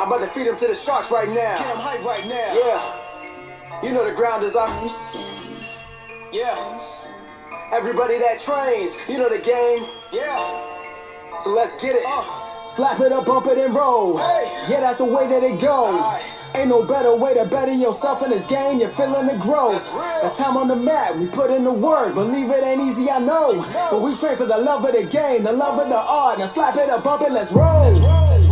I'm about to feed him to the sharks right now. Get him hype right now. Yeah. You know the ground is up. Yeah. Everybody that trains, you know the game. Yeah. So let's get it. Slap it up, bump it and roll. Hey. Yeah, that's the way that it goes. Ain't no better way to better yourself in this game. You're feeling the growth. That's time on the mat. We put in the work. Believe it ain't easy, I know. But we train for the love of the game, the love of the art. Now slap it up, bump it, let's roll.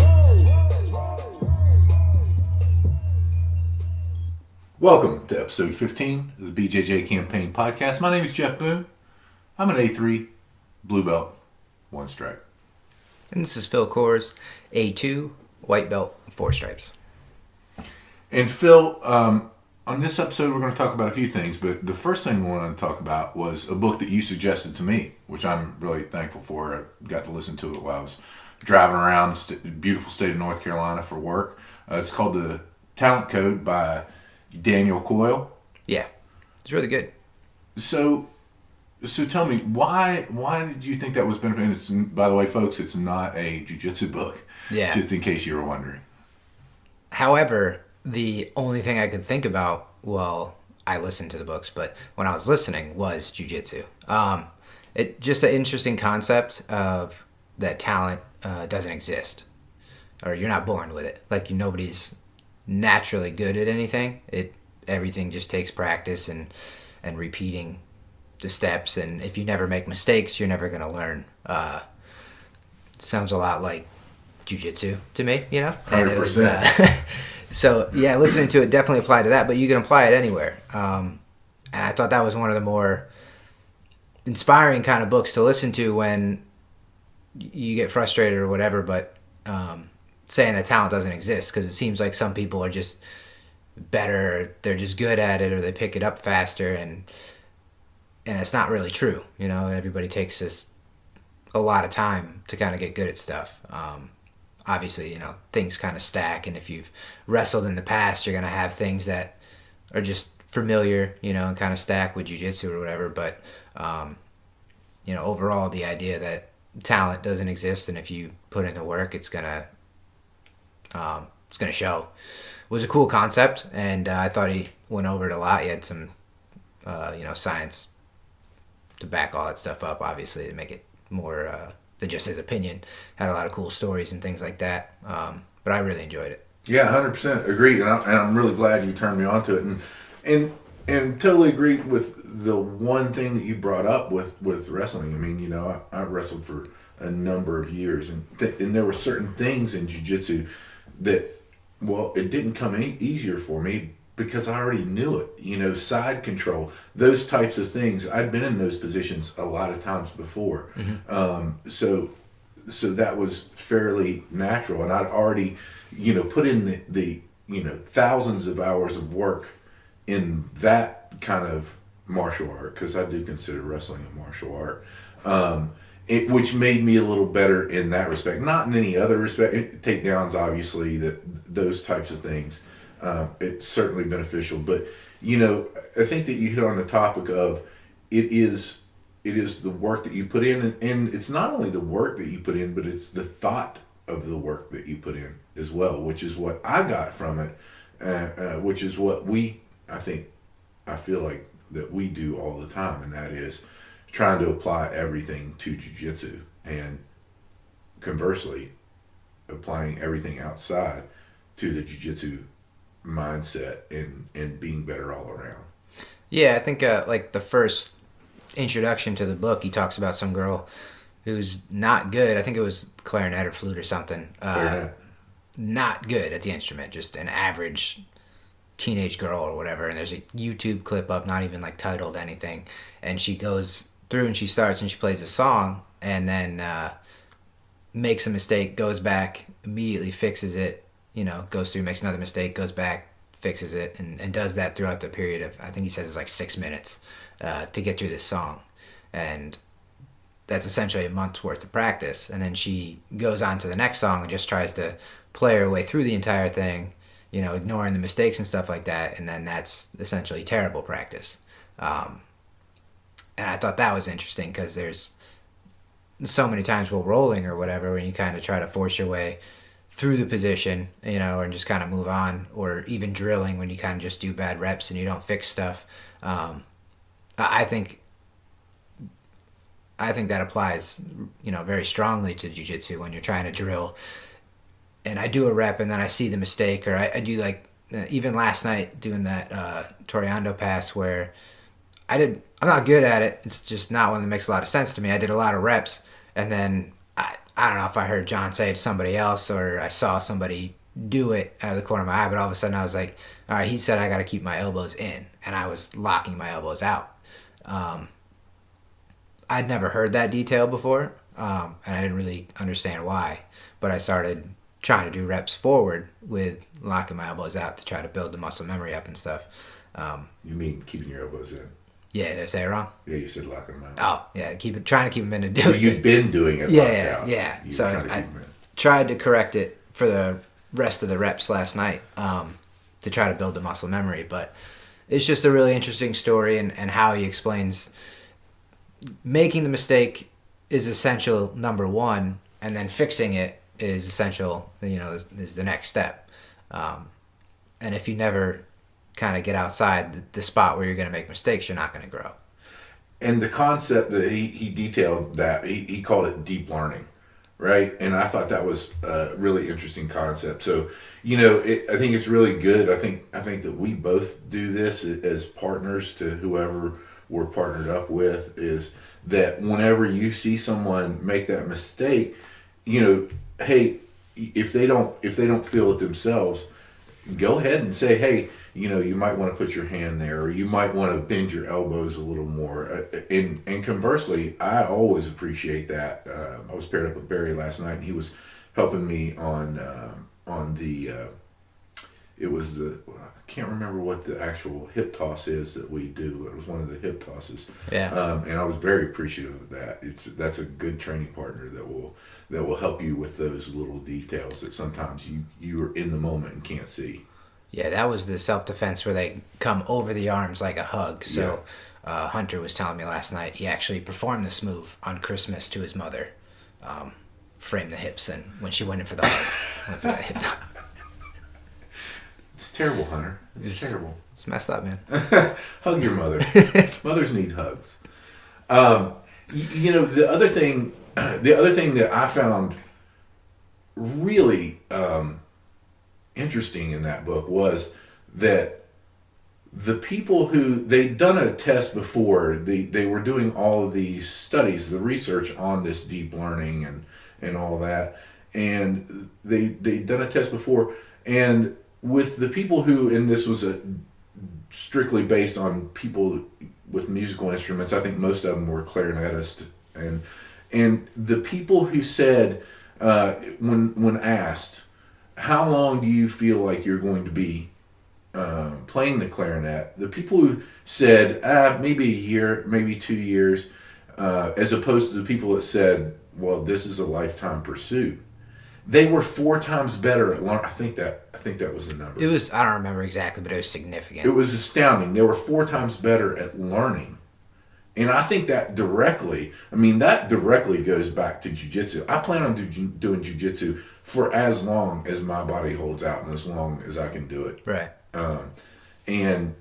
Welcome to episode 15 of the BJJ Campaign podcast. My name is Jeff Boone. I'm an A3 blue belt, one stripe. And this is Phil Kors, A2 white belt, 4 stripes. And Phil, on this episode we're going to talk about a few things, but the first thing we wanted to talk about was a book that you suggested to me, which I'm really thankful for. I got to listen to it while I was driving around the beautiful state of North Carolina for work. It's called The Talent Code by Daniel Coyle. Yeah, it's really good. So tell me, why did you think that was beneficial? And it's, by the way, folks, it's not a jiu-jitsu book. Yeah. Just in case you were wondering. However, the only thing I could think about, well, I listened to the books, but when I was listening was jiu-jitsu. It just an interesting concept of that talent doesn't exist, or you're not born with it. Like nobody's naturally good at anything. Everything just takes practice and repeating the steps, and if you never make mistakes, you're never going to learn. Sounds a lot like jiu-jitsu to me, you know? 100%. So, yeah, listening to it definitely applied to that, but you can apply it anywhere. And I thought that was one of the more inspiring kind of books to listen to when you get frustrated or whatever, but saying that talent doesn't exist, because it seems like some people are just better, they're just good at it, or they pick it up faster, and it's not really true. You know, everybody takes a lot of time to kind of get good at stuff. Obviously, you know, things kind of stack, and if you've wrestled in the past, you're going to have things that are just familiar, you know, and kind of stack with jiu-jitsu or whatever. But, you know, overall, the idea that talent doesn't exist, and if you put in the work, it's going to show, was a cool concept, and I thought he went over it a lot. He had some, you know, science to back all that stuff up, obviously, to make it more than just his opinion. Had a lot of cool stories and things like that, but I really enjoyed it. Yeah, 100% agreed, and I'm really glad you turned me on to it, and totally agreed with the one thing that you brought up with wrestling. I mean, you know, I wrestled for a number of years, and there were certain things in jiu-jitsu that, well, it didn't come any easier for me because I already knew it. You know, side control, those types of things. I'd been in those positions a lot of times before. Mm-hmm. So that was fairly natural. And I'd already, you know, put in the you know, thousands of hours of work in that kind of martial art, because I do consider wrestling a martial art. Which made me a little better in that respect. Not in any other respect. Takedowns, obviously, those types of things. It's certainly beneficial, but you know, I think that you hit on the topic of it is the work that you put in, and it's not only the work that you put in, but it's the thought of the work that you put in as well, which is what I got from it, which is what I feel like that we do all the time, and that is trying to apply everything to jiu-jitsu, and conversely, applying everything outside to the jiu-jitsu mindset and being better all around. Yeah, I think like the first introduction to the book, he talks about some girl who's not good. I think it was clarinet or flute or something. Not good at the instrument, just an average teenage girl or whatever. And there's a YouTube clip up, not even like titled anything. And she goes through and she starts and she plays a song, and then makes a mistake, goes back, immediately fixes it, you know, goes through, makes another mistake, goes back, fixes it, and does that throughout the period of, I think he says it's like 6 minutes to get through this song. And that's essentially a month's worth of practice. And then she goes on to the next song and just tries to play her way through the entire thing, you know, ignoring the mistakes and stuff like that. And then that's essentially terrible practice. And I thought that was interesting because there's so many times while rolling or whatever, when you kind of try to force your way through the position, and just kind of move on, or even drilling when you kind of just do bad reps and you don't fix stuff. I think that applies, very strongly to jiu-jitsu when you're trying to drill. And I do a rep and then I see the mistake, or I do like even last night doing that Toriando pass where I'm not good at it. It's just not one that makes a lot of sense to me. I did a lot of reps, and then I don't know if I heard John say it to somebody else or I saw somebody do it out of the corner of my eye, but all of a sudden I was like, all right, he said I got to keep my elbows in, and I was locking my elbows out. I'd never heard that detail before, and I didn't really understand why, but I started trying to do reps forward with locking my elbows out to try to build the muscle memory up and stuff. You mean keeping your elbows in? Yeah, did I say it wrong? Yeah, you said locking them out. Oh, yeah, trying to keep them in and do So it. you've been doing it locked out. Yeah. You So trying to I keep 'em in. tried to correct it for the rest of the reps last night to try to build the muscle memory, but it's just a really interesting story, and how he explains making the mistake is essential, number one, and then fixing it is essential, is the next step. And if you never kind of get outside the spot where you're going to make mistakes, you're not going to grow. And the concept that he detailed, that he called it deep learning, right? And I thought that was a really interesting concept. So, I think it's really good. I think that we both do this as partners to whoever we're partnered up with, is that whenever you see someone make that mistake, hey, if they don't feel it themselves, go ahead and say, hey, you might want to put your hand there, or you might want to bend your elbows a little more. And conversely, I always appreciate that. I was paired up with Barry last night, and he was helping me on the. It was I can't remember what the actual hip toss is that we do. It was one of the hip tosses. Yeah. And I was very appreciative of that. That's a good training partner that will help you with those little details that sometimes you are in the moment and can't see. Yeah, that was the self-defense where they come over the arms like a hug. So Hunter was telling me last night he actually performed this move on Christmas to his mother. Framed the hips, and when she went in for the hug, went for that hip toss. It's terrible, Hunter. It's terrible. It's messed up, man. Hug your mother. Mothers need hugs. The other thing that I found really interesting in that book was that the people who they'd done a test before, they were doing all of these studies, the research on this deep learning and all that, and they'd done a test before, and with the people who, and this was strictly based on people with musical instruments, I think most of them were clarinetists, and the people who said, when asked, how long do you feel like you're going to be playing the clarinet, the people who said, maybe a year, maybe 2 years, as opposed to the people that said, well, this is a lifetime pursuit, they were 4 times better at learning. I think that was the number. It was, I don't remember exactly, but it was significant. It was astounding. They were 4 times better at learning. And I think that directly goes back to jiu-jitsu. I plan on doing jiu-jitsu for as long as my body holds out and as long as I can do it. Right. And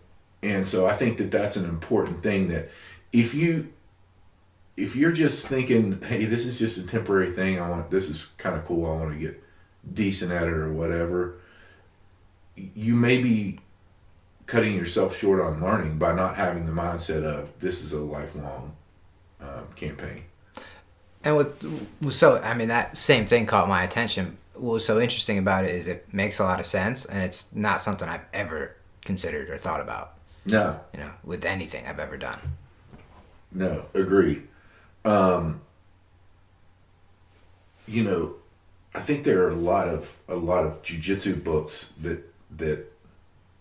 so I think that that's an important thing, that if you're just thinking, hey, this is just a temporary thing, this is kind of cool, I want to get decent at it or whatever, you may be cutting yourself short on learning by not having the mindset of this is a lifelong campaign. And that same thing caught my attention. What was so interesting about it is it makes a lot of sense, and it's not something I've ever considered or thought about. No. With anything I've ever done. No, agreed. I think there are a lot of jiu-jitsu books that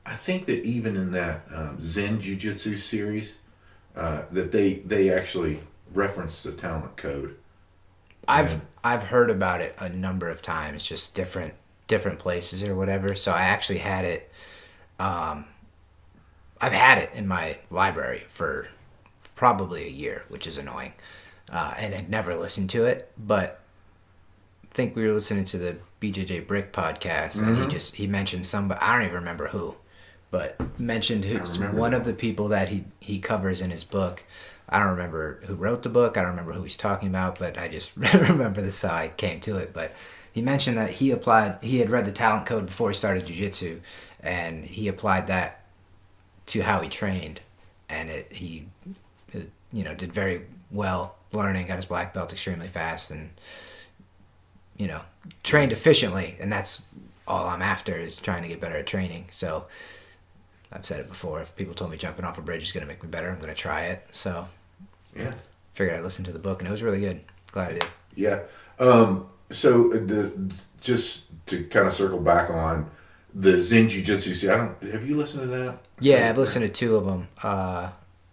I think that even in that Zen Jiu-Jitsu series, that they actually reference the talent code. I've heard about it a number of times, just different places or whatever. So I actually had it. I've had it in my library for probably a year, which is annoying, and had never listened to it. But think we were listening to the BJJ Brick podcast, and he mentioned somebody, I don't even remember who, but mentioned one of the people that he covers in his book. I don't remember who wrote the book. I don't remember who he's talking about, but I just remember this how I came to it. But he mentioned that he had read the talent code before he started jiu-jitsu, and he applied that to how he trained, and he did very well learning, got his black belt extremely fast, and trained efficiently, and that's all I'm after, is trying to get better at training. So I've said it before, if people told me jumping off a bridge is going to make me better, I'm going to try it. So yeah, figured I'd listen to the book, and it was really good. Glad I did. Yeah. So just to kind of circle back on the Zen Jiu-Jitsu, have you listened to that? Yeah, I've listened to two of them.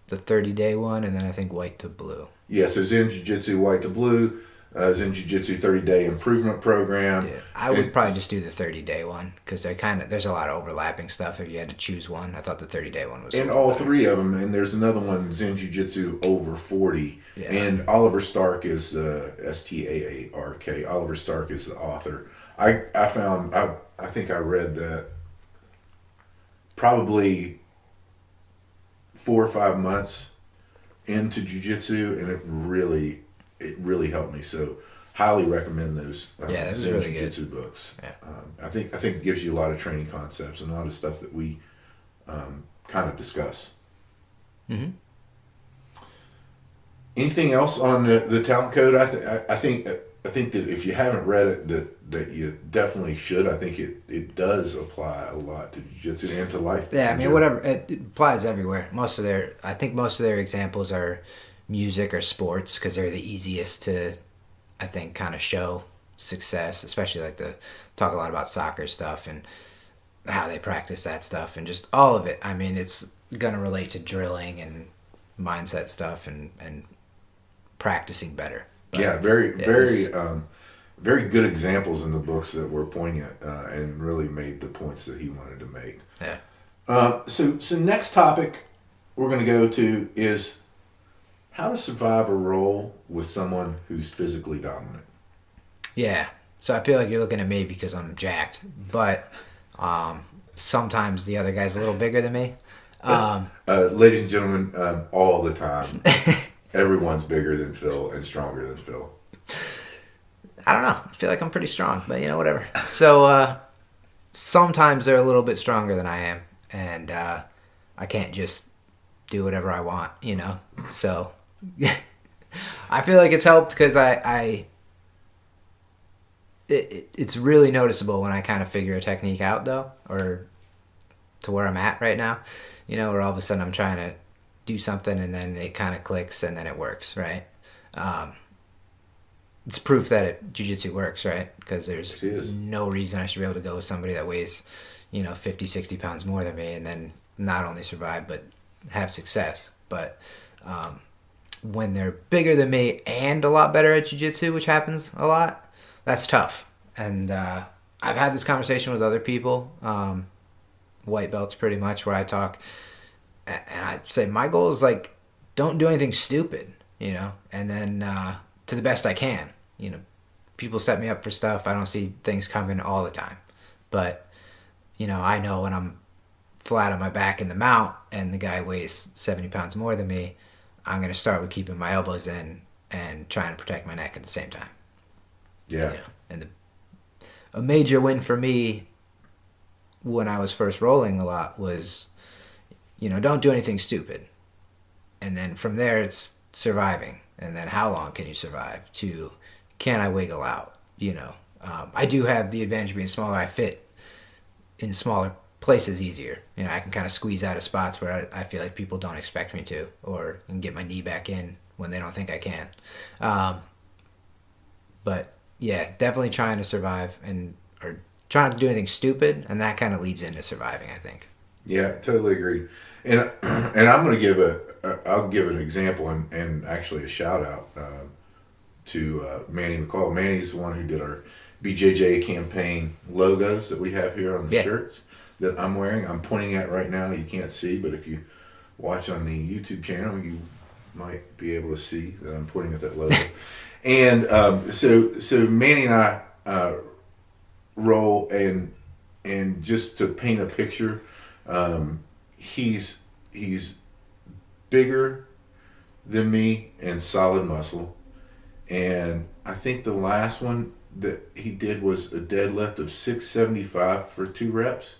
The 30-day one, and then I think White to Blue. Yeah, so Zen Jiu-Jitsu White to Blue, Zen Jiu-Jitsu 30-day improvement program. Yeah, I would probably just do the 30-day one, because there's a lot of overlapping stuff if you had to choose one. I thought the 30-day one was... And all three of them, and there's another one, Zen Jiu-Jitsu over 40. Yeah. And Oliver Stark is, Staark, Oliver Stark is the author. I think I read that probably 4 or 5 months into jiu-jitsu, and it really helped me. So highly recommend those Zen really jiu-jitsu good books. Yeah. I think it gives you a lot of training concepts and a lot of stuff that we kind of discuss. Mm-hmm. Anything else on the talent code? I think that if you haven't read it, that you definitely should. I think it does apply a lot to jiu-jitsu and to life. Yeah, I mean, whatever, it applies everywhere. I think most of their examples are music or sports, because they're the easiest to, I think, kind of show success, especially like talk a lot about soccer stuff and how they practice that stuff and just all of it. I mean, it's going to relate to drilling and mindset stuff and practicing better. But yeah, very good examples in the books that were poignant and really made the points that he wanted to make. Yeah. So next topic we're going to go to is how to survive a role with someone who's physically dominant. Yeah. So I feel like you're looking at me because I'm jacked, but sometimes the other guy's a little bigger than me. Ladies and gentlemen, all the time, everyone's bigger than Phil and stronger than Phil. I don't know. I feel like I'm pretty strong, but whatever. So sometimes they're a little bit stronger than I am, and I can't just do whatever I want, So I feel like it's helped because it's really noticeable when I kind of figure a technique out, though, or to where I'm at right now, where all of a sudden I'm trying to do something and then it kind of clicks and then it works, right? It's proof that jiu-jitsu works, right? Because there's no reason I should be able to go with somebody that weighs, 50, 60 pounds more than me and then not only survive but have success. But when they're bigger than me and a lot better at jiu-jitsu, which happens a lot, that's tough. And I've had this conversation with other people, white belts pretty much, where I talk and I say my goal is like, don't do anything stupid, and then to the best I can. People set me up for stuff. I don't see things coming all the time. But, I know when I'm flat on my back in the mount and the guy weighs 70 pounds more than me, I'm going to start with keeping my elbows in and trying to protect my neck at the same time. Yeah. And a major win for me when I was first rolling a lot was, don't do anything stupid. And then from there, it's surviving. And then how long can you survive? To can I wiggle out? I do have the advantage of being smaller. I fit in smaller places easier. I can kind of squeeze out of spots where I feel like people don't expect me to, or can get my knee back in when they don't think I can. But yeah, definitely trying to survive or trying to do anything stupid, and that kind of leads into surviving, I think. Yeah, totally agree. And I'm going to I'll give an example and actually a shout out to Manny McCall. Manny's the one who did our BJJ Campaign logos that we have here on the shirts that I'm wearing. I'm pointing at right now. You can't see, but if you watch on the YouTube channel, you might be able to see that I'm pointing at that logo. And so Manny and I roll, and just to paint a picture, he's bigger than me and solid muscle. And I think the last one that he did was a deadlift of 675 for 2 reps.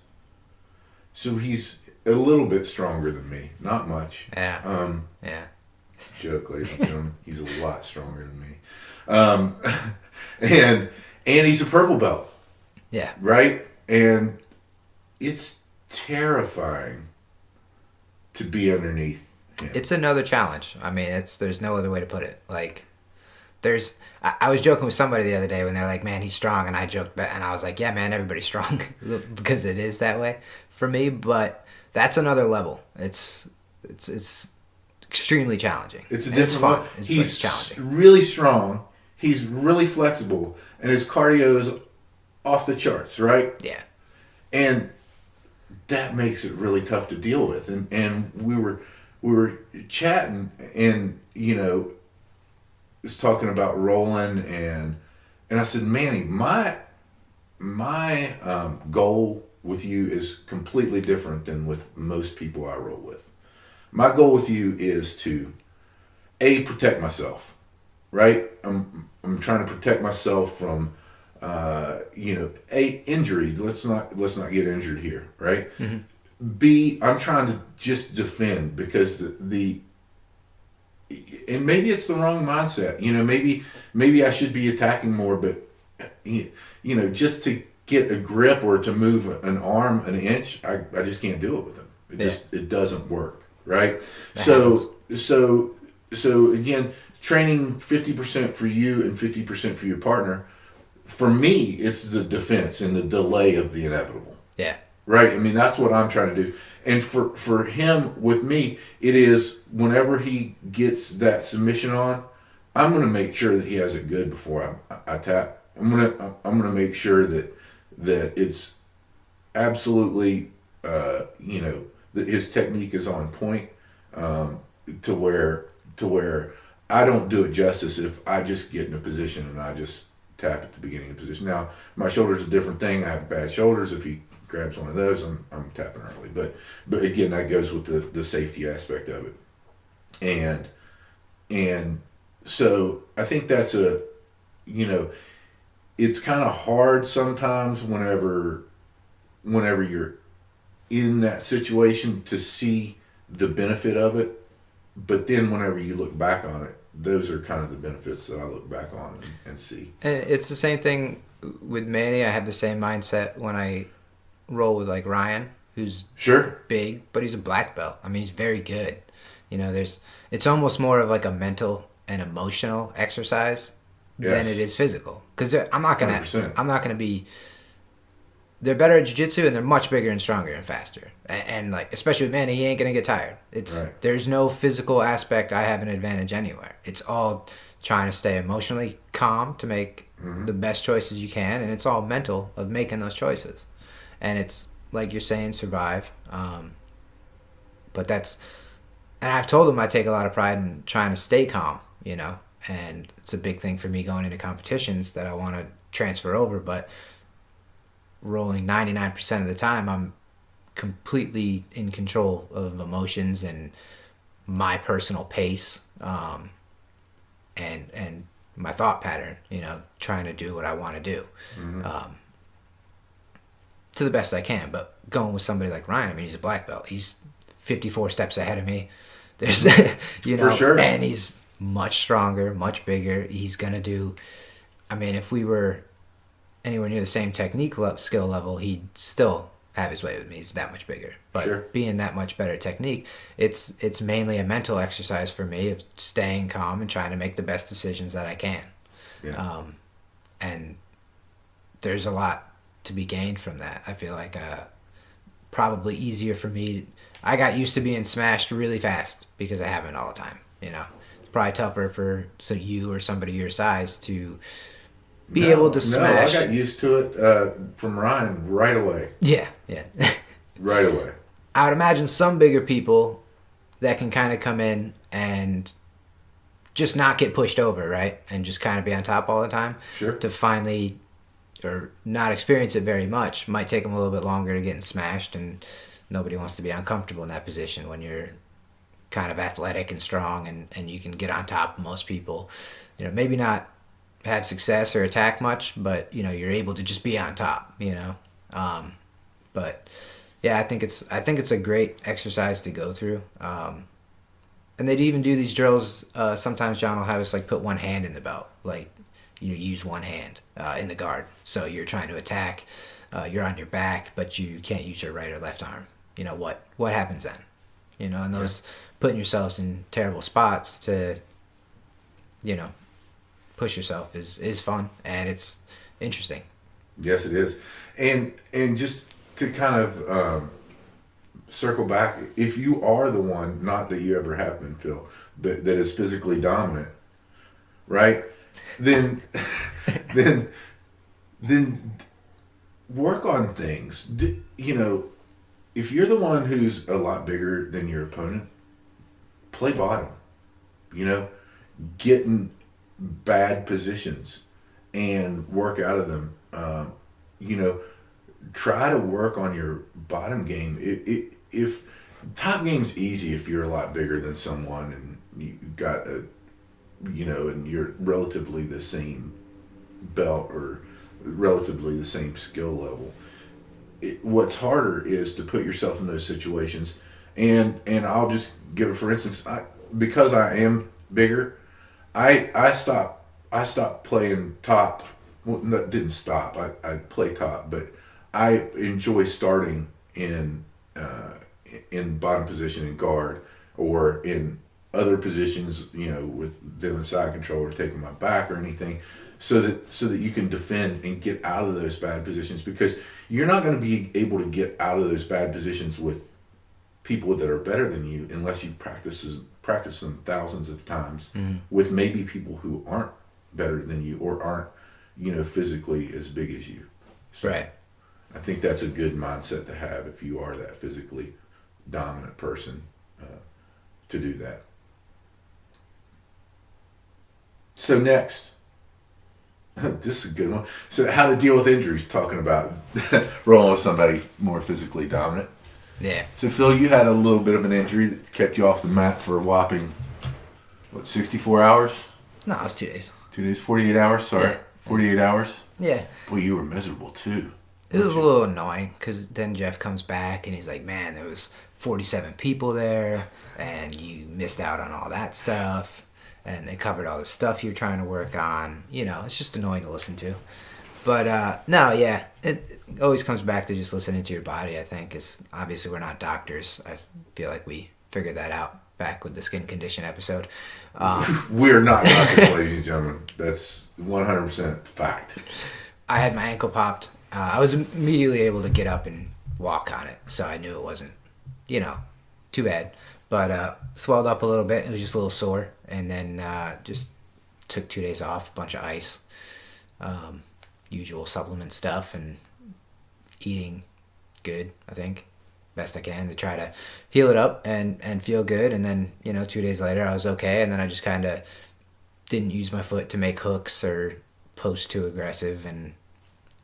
So he's a little bit stronger than me, not much. Yeah. Yeah. Joke, ladies and gentlemen, he's a lot stronger than me. And he's a purple belt. Yeah. Right? And it's terrifying to be underneath him. It's another challenge. I mean, there's no other way to put it. Like, I was joking with somebody the other day when they're like, man, he's strong. And I joked, and I was like, yeah, man, everybody's strong because it is that way for me. But that's another level. It's extremely challenging. It's a And different fun. one. It's He's challenging. really strong. He's really flexible. And his cardio is off the charts, right? Yeah. And that makes it really tough to deal with. And we were chatting, and was talking about rolling, and I said, Manny, my goal with you is completely different than with most people I roll with. My goal with you is to protect myself, right? I'm trying to protect myself from injury. Let's not get injured here, right? Mm-hmm. B, I'm trying to just defend, because and maybe it's the wrong mindset. Maybe I should be attacking more, but just to get a grip or to move an arm an inch, I just can't do it with him. It doesn't work, right? So again, training 50% for you and 50% for your partner. For me, it's the defense and the delay of the inevitable. Yeah. Right? I mean, that's what I'm trying to do. And for him, with me, it is whenever he gets that submission on, I'm going to make sure that he has it good before I tap. I'm gonna make sure that it's absolutely, that his technique is on point, to where I don't do it justice if I just get in a position and I just tap at the beginning of the position. Now, my shoulder's a different thing. I have bad shoulders. If he grabs one of those, I'm tapping early. But again, that goes with the safety aspect of it. And so I think that's it's kind of hard sometimes whenever you're in that situation to see the benefit of it. But then whenever you look back on it, those are kind of the benefits that I look back on and see. And it's the same thing with Manny. I have the same mindset when I roll with like Ryan, who's sure big, but he's a black belt. I mean, he's very good. It's almost more of like a mental and emotional exercise than it is physical. Because I'm not gonna be. They're better at jiu-jitsu, and they're much bigger and stronger and faster. And like, especially with Manny, he ain't gonna get tired. There's no physical aspect I have an advantage anywhere. It's all trying to stay emotionally calm to make the best choices you can, and it's all mental of making those choices. And it's like you're saying, survive. But and I've told him I take a lot of pride in trying to stay calm, and it's a big thing for me going into competitions that I want to transfer over, but rolling 99% of the time, I'm completely in control of emotions and my personal pace, and my thought pattern, trying to do what I want to do, to the best I can. But going with somebody like Ryan, I mean, he's a black belt. He's 54 steps ahead of me. There's, For sure. And he's much stronger, much bigger. He's going to do, I mean, if we were anywhere near the same technique skill level, he'd still have his way with me. He's that much bigger. But being that much better technique, it's mainly a mental exercise for me of staying calm and trying to make the best decisions that I can. Yeah. And there's a lot to be gained from that. I feel like probably easier for me. I got used to being smashed really fast because I haven't all the time. It's probably tougher for you or somebody your size to be able to smash. No, I got used to it from Ryan right away. Yeah. Right away. I would imagine some bigger people that can kind of come in and just not get pushed over, right? And just kind of be on top all the time. Sure. To finally or not experience it very much. Might take them a little bit longer to getting smashed, and nobody wants to be uncomfortable in that position when you're kind of athletic and strong, and you can get on top of most people. Maybe not have success or attack much, but you're able to just be on top. But yeah, I think it's a great exercise to go through. And they'd even do these drills. Sometimes John will have us like put one hand in the belt, like use one hand in the guard. So you're trying to attack, you're on your back, but you can't use your right or left arm. What happens then? And those putting yourselves in terrible spots to, push yourself is fun, and it's interesting. Yes, it is. And just to kind of circle back, if you are the one, not that you ever have been, Phil, but that is physically dominant, right? Then work on things. If you're the one who's a lot bigger than your opponent, play bottom. Get in bad positions and work out of them. Try to work on your bottom game. If top game's easy if you're a lot bigger than someone and you got and you're relatively the same belt or relatively the same skill level. What's harder is to put yourself in those situations, and I'll just give it for instance. Because I am bigger, I stopped playing top. Well, that didn't stop. I play top, but I enjoy starting in bottom position in guard or in other positions, with doing side control or taking my back or anything, so that you can defend and get out of those bad positions, because you're not going to be able to get out of those bad positions with people that are better than you unless you practice them thousands of times with maybe people who aren't better than you or aren't physically as big as you. So Right. I think that's a good mindset to have if you are that physically dominant person, to do that. So next, this is a good one. So how to deal with injuries, talking about rolling with somebody more physically dominant. Yeah. So Phil, you had a little bit of an injury that kept you off the mat for a whopping, 64 hours? No, it was 2 days. 2 days, 48 hours, sorry. Yeah. 48 hours? Yeah. Boy, you were miserable too. It was a little annoying because then Jeff comes back and he's like, man, there was 47 people there and you missed out on all that stuff. And they covered all the stuff you're trying to work on. It's just annoying to listen to. But, no, yeah, it always comes back to just listening to your body, I think. Is obviously, we're not doctors. I feel like we figured that out back with the skin condition episode. We're not doctors, ladies and gentlemen. That's 100% fact. I had my ankle popped. I was immediately able to get up and walk on it. So I knew it wasn't, too bad. But swelled up a little bit. It was just a little sore. And then just took 2 days off, a bunch of ice, usual supplement stuff, and eating good, I think, best I can to try to heal it up and feel good. And then, 2 days later, I was okay. And then I just kind of didn't use my foot to make hooks or post too aggressive. And,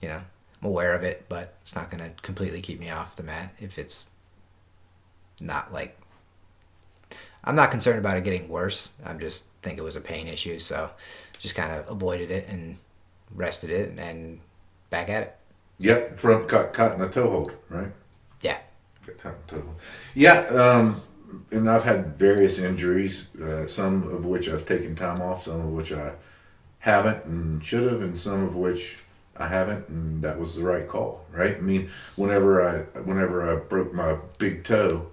I'm aware of it, but it's not going to completely keep me off the mat if it's not like... I'm not concerned about it getting worse. I just think it was a pain issue, so just kind of avoided it and rested it and back at it. Yep, from caught in a toe hold, right? Yeah. Got caught in a toe hold. Yeah, and I've had various injuries, some of which I've taken time off, some of which I haven't and should have, and some of which I haven't, and that was the right call, right? I mean, whenever I broke my big toe,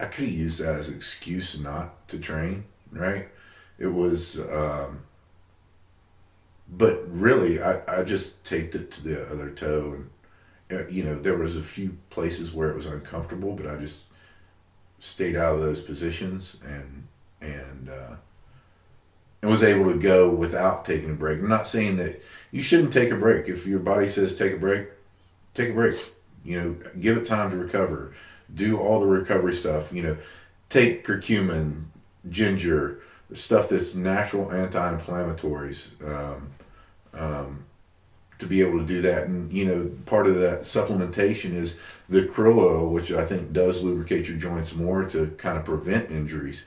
I could have used that as an excuse not to train, right? It was, but really, I just taped it to the other toe, and there was a few places where it was uncomfortable, but I just stayed out of those positions and was able to go without taking a break. I'm not saying that you shouldn't take a break. If your body says take a break, take a break. Give it time to recover. Do all the recovery stuff, take curcumin, ginger, stuff that's natural anti-inflammatories, to be able to do that. And, you know, part of that supplementation is the krill oil, which I think does lubricate your joints more to kind of prevent injuries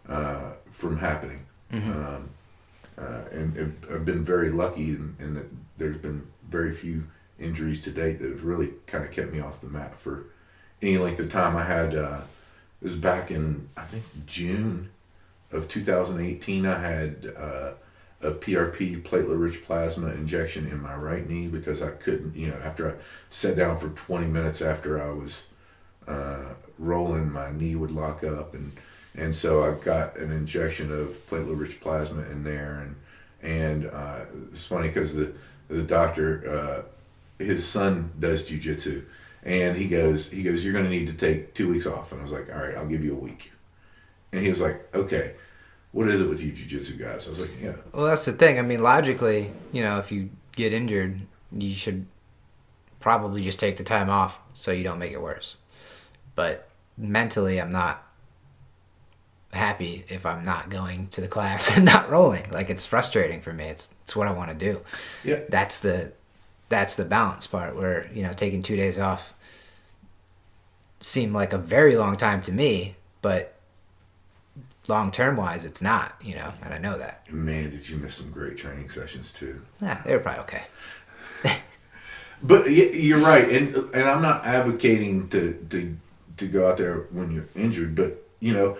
from happening. And I've been very lucky in that there's been very few injuries to date that have really kind of kept me off the mat for any length of time. I had, it was back in, I think, June of 2018, I had a PRP, platelet-rich plasma injection in my right knee because I couldn't, you know, after I sat down for 20 minutes after I was rolling, my knee would lock up, and so I got an injection of platelet-rich plasma in there, and it's funny because the doctor, his son does jiu-jitsu, and he goes, you're going to need to take 2 weeks off, and I was like, all right, I'll give you a week, and he was like, okay. What is it with you jiu-jitsu guys? I was like, yeah. Well, that's the thing. I mean, logically, you know, if you get injured, you should probably just take the time off so you don't make it worse. But mentally, I'm not happy if I'm not going to the class and not rolling. Like, it's frustrating for me. It's what I want to do. Yeah. That's the balance part where, you know, taking 2 days off seemed like a very long time to me, but long-term wise, it's not, you know, and I know that. Man, did you miss some great training sessions too? Yeah, they were probably okay. But you're right, and I'm not advocating to go out there when you're injured, but you know,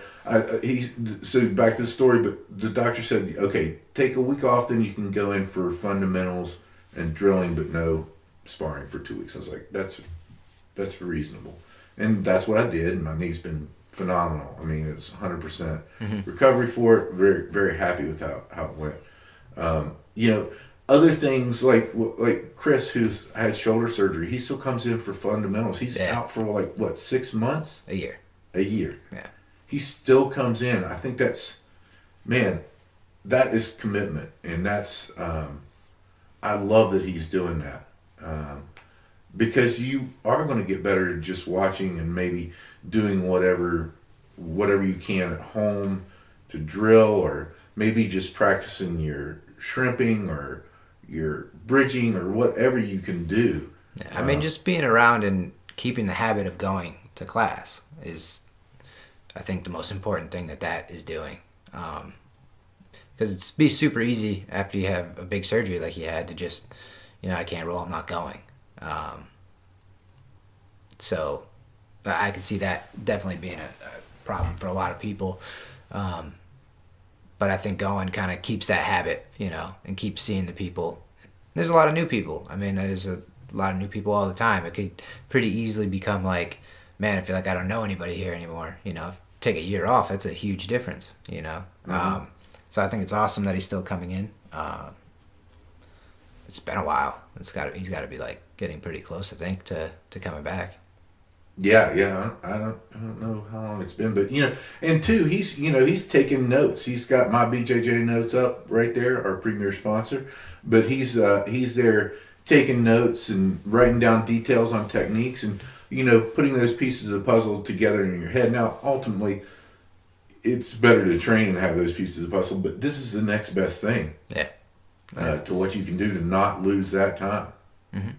so back to the story. But the doctor said, okay, take a week off, then you can go in for fundamentals and drilling, but no sparring for 2 weeks. I was like, that's reasonable, and that's what I did. And my knee's been phenomenal. I mean, it's 100% recovery for it. Very, very happy with how it went. You know, other things like Chris, who's had shoulder surgery, he still comes in for fundamentals. He's out for like what, 6 months? A year. Yeah. He still comes in. I think that's, man, that is commitment, and that's I love that he's doing that because you are going to get better just watching and maybe doing whatever you can at home to drill, or maybe just practicing your shrimping or your bridging or whatever you can do. Yeah, I mean, just being around and keeping the habit of going to class is, I think, the most important thing that is doing. Because it's be super easy after you have a big surgery like you had to just, you know, I can't roll, I'm not going. So I could see that definitely being a problem for a lot of people. But I think going kind of keeps that habit, you know, and keeps seeing the people. There's a lot of new people. I mean, there's a lot of new people all the time. It could pretty easily become like, man, I feel like I don't know anybody here anymore. You know, take a year off, that's a huge difference, you know. So I think it's awesome that he's still coming in. It's been a while. He's got to be like getting pretty close, I think, to coming back. Yeah. I don't know how long it's been, but you know, and two, he's taking notes. He's got my BJJ notes up right there, our premier sponsor. But he's there taking notes and writing down details on techniques, and you know, putting those pieces of the puzzle together in your head. Now, ultimately, it's better to train and have those pieces of the puzzle, but this is the next best thing. Yeah. To what you can do to not lose that time. Mm-hmm.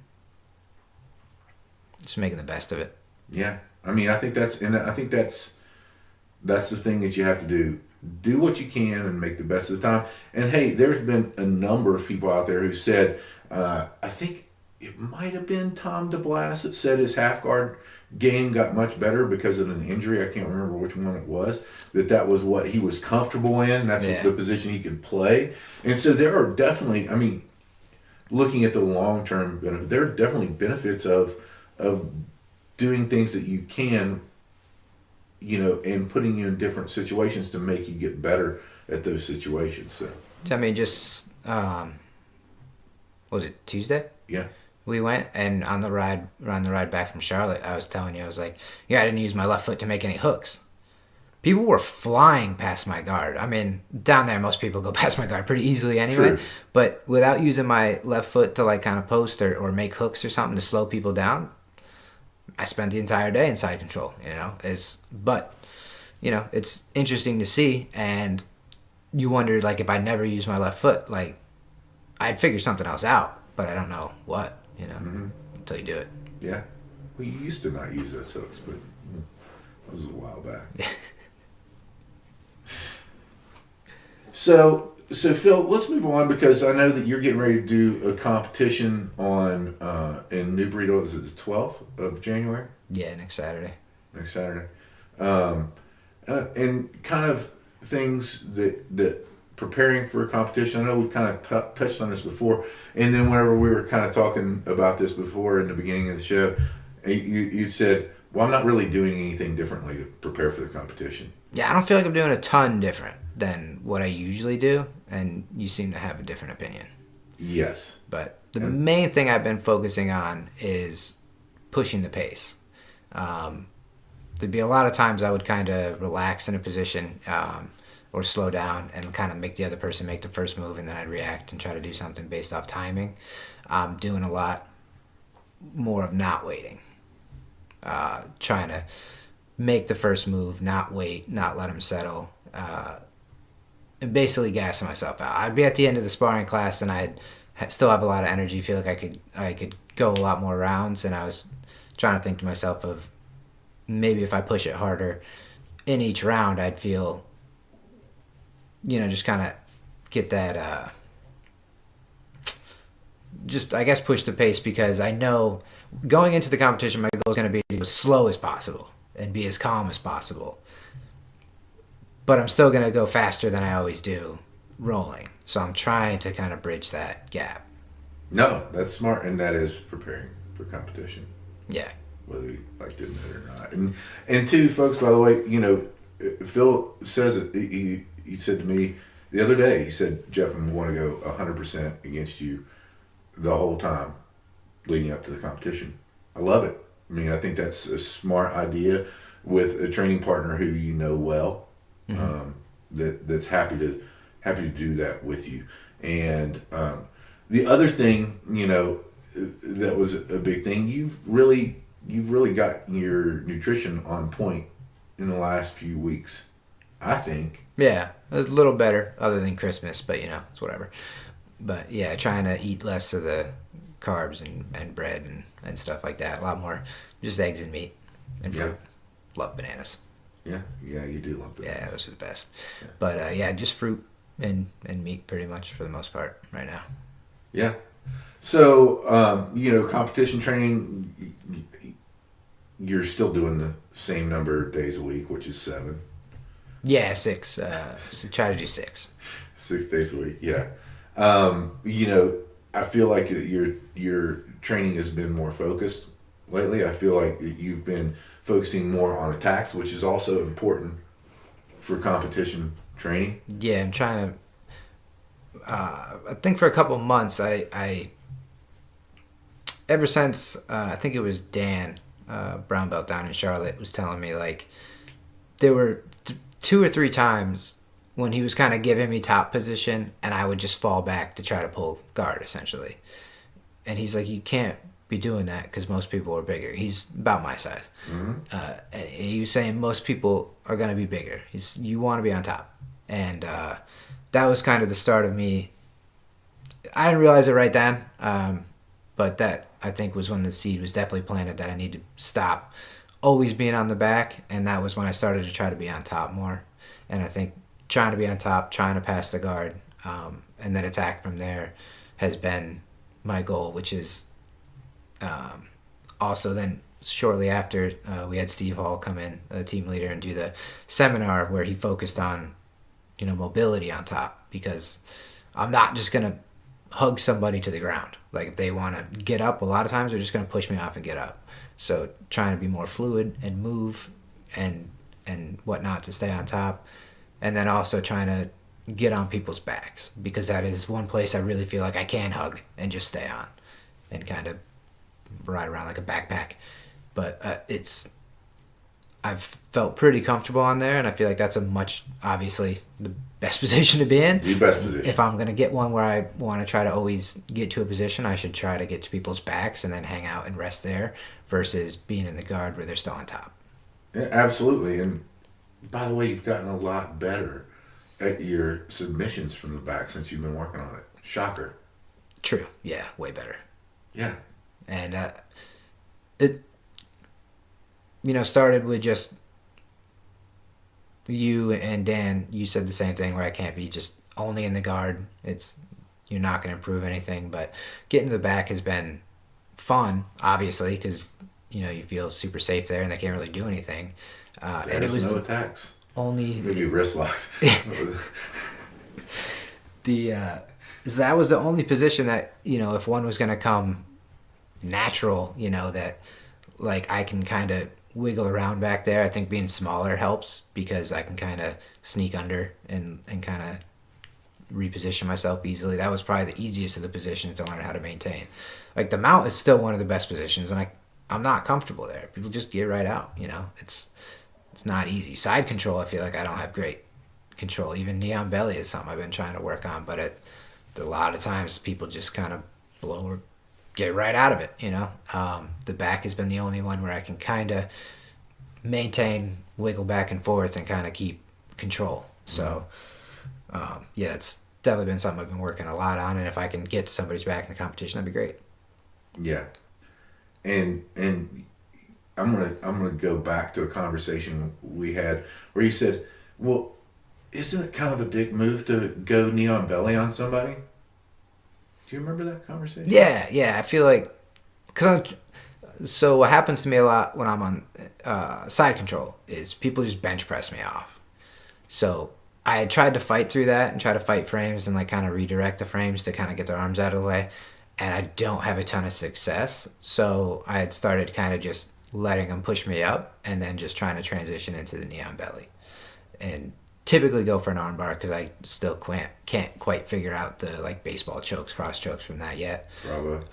Just making the best of it. Yeah, I mean, I think that's the thing that you have to do. Do what you can and make the best of the time. And hey, there's been a number of people out there who said, I think it might have been Tom DeBlas that said his half guard game got much better because of an injury. I can't remember which one it was. That was what he was comfortable in. That's the position he could play. And so there are definitely, I mean, looking at the long term benefit, there are definitely benefits of doing things that you can, you know, and putting you in different situations to make you get better at those situations. So I mean, just was it Tuesday? Yeah. We went, and on the ride back from Charlotte, I was telling you, I was like, yeah, I didn't use my left foot to make any hooks. People were flying past my guard. I mean, down there, most people go past my guard pretty easily anyway. True. But without using my left foot to like kind of post or make hooks or something to slow people down, I spent the entire day in side control, you know. But, you know, it's interesting to see, and you wonder, like, if I never use my left foot, like, I'd figure something else out, but I don't know what, until you do it. Yeah. Well, you used to not use those hooks, but that was a while back. So Phil, let's move on because I know that you're getting ready to do a competition on in New Burrito. Is it the 12th of January? Yeah, next Saturday. Next Saturday. And kind of things that preparing for a competition. I know we kind of touched on this before, and then whenever we were kind of talking about this before in the beginning of the show, you said, well, I'm not really doing anything differently to prepare for the competition. Yeah, I don't feel like I'm doing a ton different than what I usually do, and you seem to have a different opinion. Yes. But the main thing I've been focusing on is pushing the pace. There'd be a lot of times I would kind of relax in a position or slow down and kind of make the other person make the first move, and then I'd react and try to do something based off timing. I'm doing a lot more of not waiting, trying to make the first move, not wait, not let them settle, and basically gassing myself out. I'd be at the end of the sparring class and I'd still have a lot of energy, feel like I could go a lot more rounds, and I was trying to think to myself of maybe if I push it harder in each round, I'd feel, just kind of get that, just, I guess, push the pace, because I know going into the competition, my goal is going to be to go as slow as possible and be as calm as possible. But I'm still going to go faster than I always do rolling. So I'm trying to kind of bridge that gap. No, that's smart, and that is preparing for competition. Yeah. Whether you like to admit it or not. And two, folks, by the way, Phil says it. He said to me the other day, he said, Jeff, I'm going to go 100% against you the whole time leading up to the competition. I love it. I mean, I think that's a smart idea with a training partner who you know well, that's happy to do that with you. And the other thing, that was a big thing. You've really got your nutrition on point in the last few weeks, I think. Yeah, a little better other than Christmas, but it's whatever. But yeah, trying to eat less of the carbs and bread and stuff like that. A lot more just eggs and meat and fruit. Yeah. Love bananas. Yeah, you do love bananas. Yeah, those are the best. Yeah. But just fruit and meat pretty much for the most part right now. Yeah. So, competition training, you're still doing the same number of days a week, which is 7. Yeah, 6. So try to do 6. 6 days a week, yeah. I feel like your training has been more focused lately. I feel like you've been focusing more on attacks, which is also important for competition training. Yeah, I'm trying to. I think for a couple months, I ever since I think it was Dan, brown belt down in Charlotte, was telling me like there were 2 or 3 times when he was kind of giving me top position and I would just fall back to try to pull guard essentially. And he's like, you can't be doing that because most people are bigger. He's about my size. Mm-hmm. And he was saying most people are going to be bigger. You want to be on top. And that was kind of the start of me. I didn't realize it right then, but that I think was when the seed was definitely planted that I need to stop always being on the back. And that was when I started to try to be on top more. And I think trying to be on top, trying to pass the guard, and then attack from there has been my goal, which is also then shortly after we had Steve Hall come in, the team leader, and do the seminar where he focused on mobility on top, because I'm not just going to hug somebody to the ground. Like if they want to get up, a lot of times they're just going to push me off and get up. So trying to be more fluid and move and whatnot to stay on top. And then also trying to get on people's backs, because that is one place I really feel like I can hug and just stay on and kind of ride around like a backpack. But I've felt pretty comfortable on there, and I feel like that's obviously the best position to be in. The best position. If I'm going to get one where I want to try to always get to a position, I should try to get to people's backs and then hang out and rest there versus being in the guard where they're still on top. Yeah, absolutely. And by the way, you've gotten a lot better at your submissions from the back since you've been working on it. Shocker. True. Yeah, way better. Yeah. And it, started with just you and Dan. You said the same thing where I can't be just only in the guard. You're not going to improve anything. But getting to the back has been fun, obviously, because you feel super safe there and they can't really do anything. And it was no attacks. Only maybe wrist locks. That was the only position that if one was going to come natural, that like I can kind of wiggle around back there. I think being smaller helps because I can kind of sneak under and kind of reposition myself easily. That was probably the easiest of the positions to learn how to maintain. Like the mount is still one of the best positions, and I'm not comfortable there. People just get right out. It's not easy. Side control, I feel like I don't have great control. Even knee on belly is something I've been trying to work on, but a lot of times people just kind of blow or get right out of it. The back has been the only one where I can kind of maintain, wiggle back and forth, and kind of keep control. So, it's definitely been something I've been working a lot on, and if I can get to somebody's back in the competition, that'd be great. Yeah, and I'm gonna go back to a conversation we had where you said, "Well, isn't it kind of a dick move to go knee on belly on somebody?" Do you remember that conversation? Yeah. I feel like so what happens to me a lot when I'm on side control is people just bench press me off. So I had tried to fight through that and try to fight frames and like kind of redirect the frames to kind of get their arms out of the way, and I don't have a ton of success. So I had started kind of just letting them push me up and then just trying to transition into the knee on belly, and typically go for an arm bar because I still can't quite figure out the like baseball chokes, cross chokes from that yet. Bravo.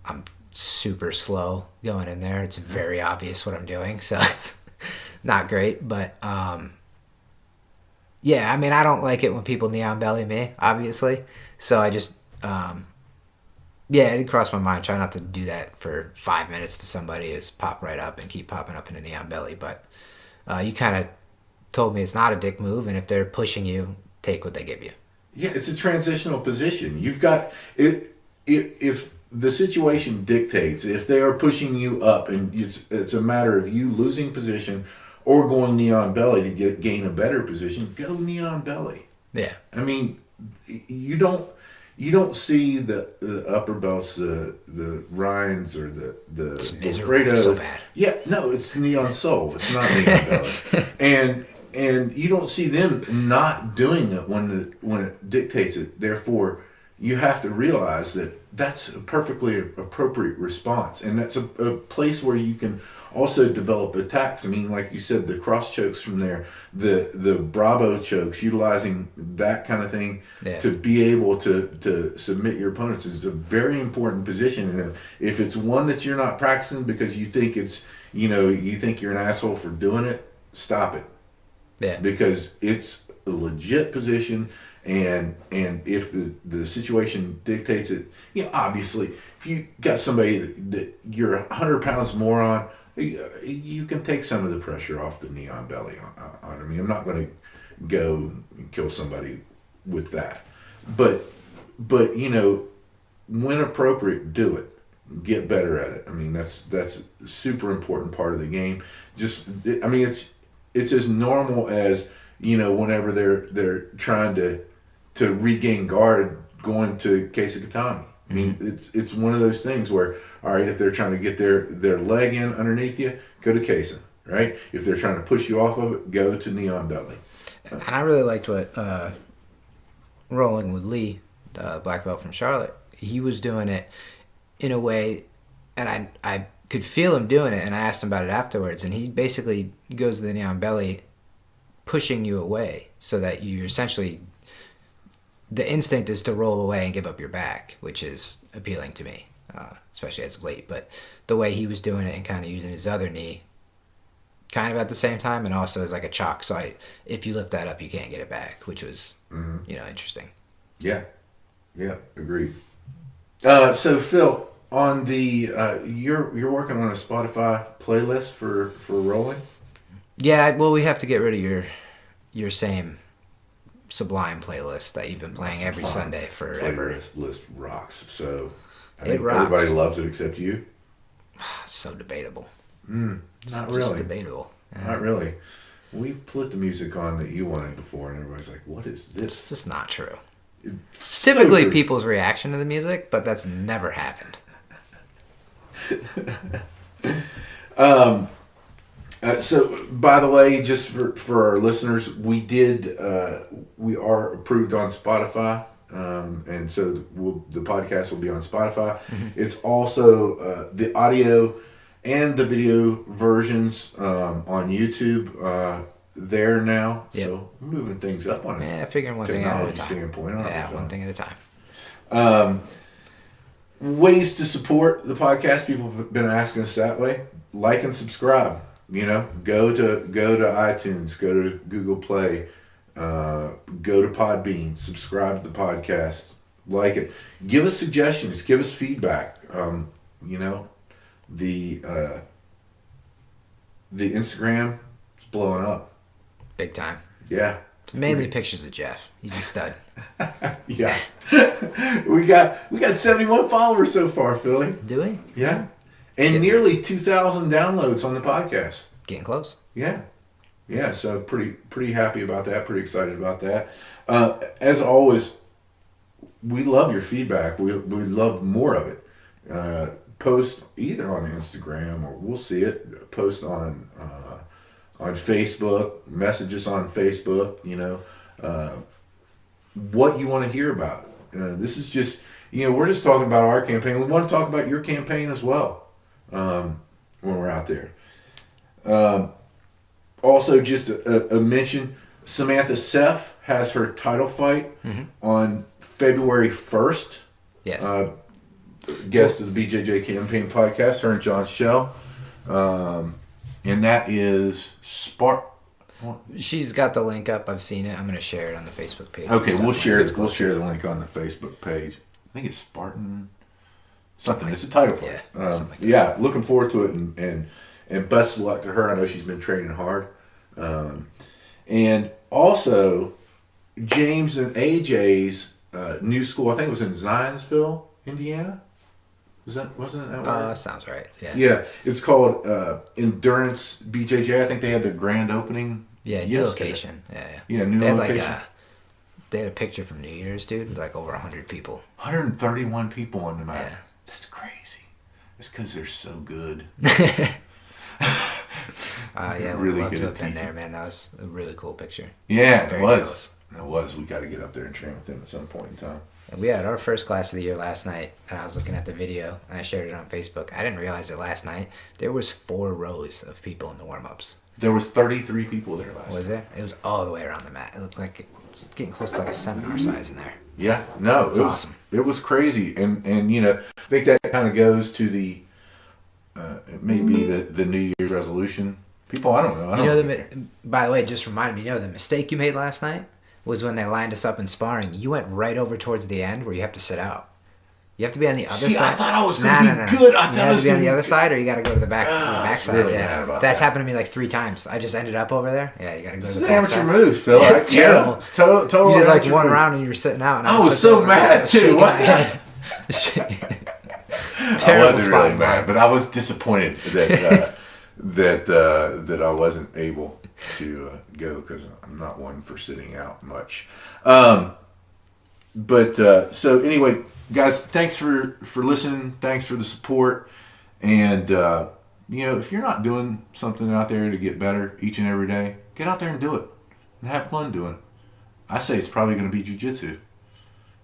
I'm super slow going in there. It's very obvious what I'm doing, so it's not great. But yeah, I mean, I don't like it when people knee on belly me, obviously. So I just it did cross my mind. Try not to do that for 5 minutes to somebody. Is pop right up and keep popping up in a knee on belly. But you kind of told me it's not a dick move, and if they're pushing you, take what they give you. Yeah, it's a transitional position. You've got it. If the situation dictates, if they are pushing you up, and it's a matter of you losing position or going knee on belly to gain a better position, go knee on belly. Yeah. I mean, you don't see the upper belts, the Ryans or the Fredo. So bad. Yeah, no, it's knee on sole. It's not knee on belly. And you don't see them not doing it when it dictates it. Therefore, you have to realize that that's a perfectly appropriate response, and that's a place where you can also develop attacks. I mean, like you said, the cross chokes from there, the Bravo chokes, utilizing that kind of thing to be able to submit your opponents is a very important position. And if it's one that you're not practicing because you think you think you're an asshole for doing it, stop it. Yeah. Because it's a legit position, and if the situation dictates it, obviously, if you got somebody that you're 100 pounds more on, you can take some of the pressure off the knee on belly. I mean, I'm not going to go and kill somebody with that, but when appropriate, do it. Get better at it. I mean, that's a super important part of the game. It's as normal as whenever they're trying to regain guard going to Keisakatami. I mean, it's one of those things where, all right, if they're trying to get their leg in underneath you, go to Keisa, right? If they're trying to push you off of it, go to knee on belly. And I really liked what rolling with Lee, the black belt from Charlotte, he was doing it in a way, and I could feel him doing it, and I asked him about it afterwards, and he basically goes to the knee on belly, pushing you away, so that you essentially, the instinct is to roll away and give up your back, which is appealing to me, especially as of late. But the way he was doing it and kind of using his other knee kind of at the same time, and also as like a chalk, so if you lift that up, you can't get it back, which was interesting. Yeah agreed. So Phil, on the you're working on a Spotify playlist for rolling. Yeah, well, we have to get rid of your same Sublime playlist that you've been playing every Sunday forever. Playlist rocks. So I It think rocks. everybody loves it except you. So debatable. Not Just really. debatable. Yeah. Not really. We put the music on that you wanted before, and everybody's like, "What is It's this?" just not true. It's It's typically so true. people's reaction to the music, but that's never happened. So, by the way, just for our listeners, we are approved on Spotify, and so the podcast will be on Spotify. Mm-hmm. It's also the audio and the video versions on YouTube there now. Yep. So, we're moving things up on it. Yeah, figuring one thing at a Technology time. standpoint, aren't Yeah, we, one Phil? thing at a time. Ways to support the podcast. People have been asking us that way. Like and subscribe. Go to iTunes, go to Google Play, go to Podbean, subscribe to the podcast, like it. Give us suggestions, give us feedback. The Instagram is blowing up. Big time. Yeah. Mainly pictures of Jeff. He's a stud. Yeah. we got 71 followers so far, Philly. Do we? Yeah. And nearly 2,000 downloads on the podcast. Getting close. Yeah. Yeah, so pretty happy about that, pretty excited about that. As always, we love your feedback. We love more of it. Post either on Instagram or we'll see it. Post on Facebook, message us on Facebook, what you want to hear about. This is just, we're just talking about our campaign. We want to talk about your campaign as well when we're out there. Also, just a mention, Samantha Seff has her title fight on February 1st. Yes. Guest of the BJJ Campaign podcast, her and John Shell. And that is She's got the link up. I've seen it. I'm going to share it on the Facebook page. Okay, we'll share it. we'll share the link on the Facebook page. I think it's Spartan something. It's a title fight. Yeah, something like that. Yeah, looking forward to it and best of luck to her. I know she's been training hard. And also James and AJ's new school. I think it was in Zionsville, Indiana. Wasn't that where? Sounds right. Yeah. Yeah, it's called Endurance BJJ. I think they had the grand opening. Yeah, new yesterday. location. Yeah. Yeah, new they had location. They had a picture from New Year's, dude. Like over 100 people. 131 people on the mat. Yeah. That's crazy. It's because they're so good. Yeah, Really we'd love good to at have been teaching. there, man. That was a really cool picture. Yeah, Very it was. jealous. It was. We got to get up there and train with them at some point in time. And we had our first class of the year last night, and I was looking at the video, and I shared it on Facebook. I didn't realize it last night. There was 4 rows of people in the warm-ups. There was 33 people there last Was night. there? It was all the way around the mat. It looked like it was getting close to like a seminar size in there. Yeah, no, it was awesome. It was crazy, and I think that kind of goes to the it may be the New Year's resolution. People, I don't know. By the way, it just reminded me, the mistake you made last night was when they lined us up in sparring. You went right over towards the end where you have to sit out. You have to be on the other side. See, I thought I was going to be good. I thought you I have was to be on going the to other side, or you got to go to the back. was side. really Yeah, mad about that's that. happened to me like 3 times. I just ended up over there. Yeah, you got to go It's to the an back amateur side. move, Phil. It's terrible. It's total You did like amateur one move. round and you were sitting out. And I was just so over mad, there, too. shaking What? my head. I Terrible wasn't really spot. mad, but I was disappointed that I wasn't able to go because I'm not one for sitting out much. So anyway, guys, thanks for listening. Thanks for the support. And if you're not doing something out there to get better each and every day, get out there and do it and have fun doing it. I say it's probably going to be jiu-jitsu.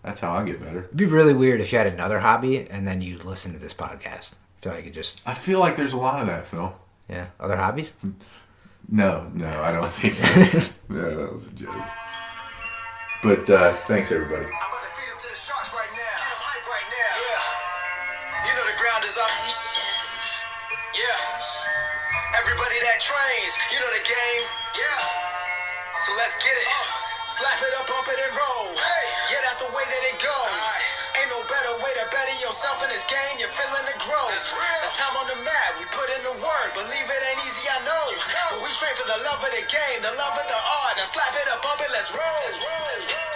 That's how I get better. It'd be really weird if you had another hobby and then you listen to this podcast. I feel like it just... I feel like there's a lot of that, Phil. Yeah. Other hobbies? No, I don't think so. No, that was a joke. But thanks, everybody. I'm about to feed him to the sharks right now. Get him hype right now. Yeah. You know the ground is up. Yeah. Everybody that trains, you know the game. Yeah. So let's get it. Slap it up, bump it and roll. Hey. Yeah, that's the way that it goes. Ain't no better way to better yourself in this game. You're feeling the growth. That's time on the mat. We put in the work. Believe it ain't easy, I know. But we train train for the love of the game, the love of the art. Now slap it up, bump it, let's roll.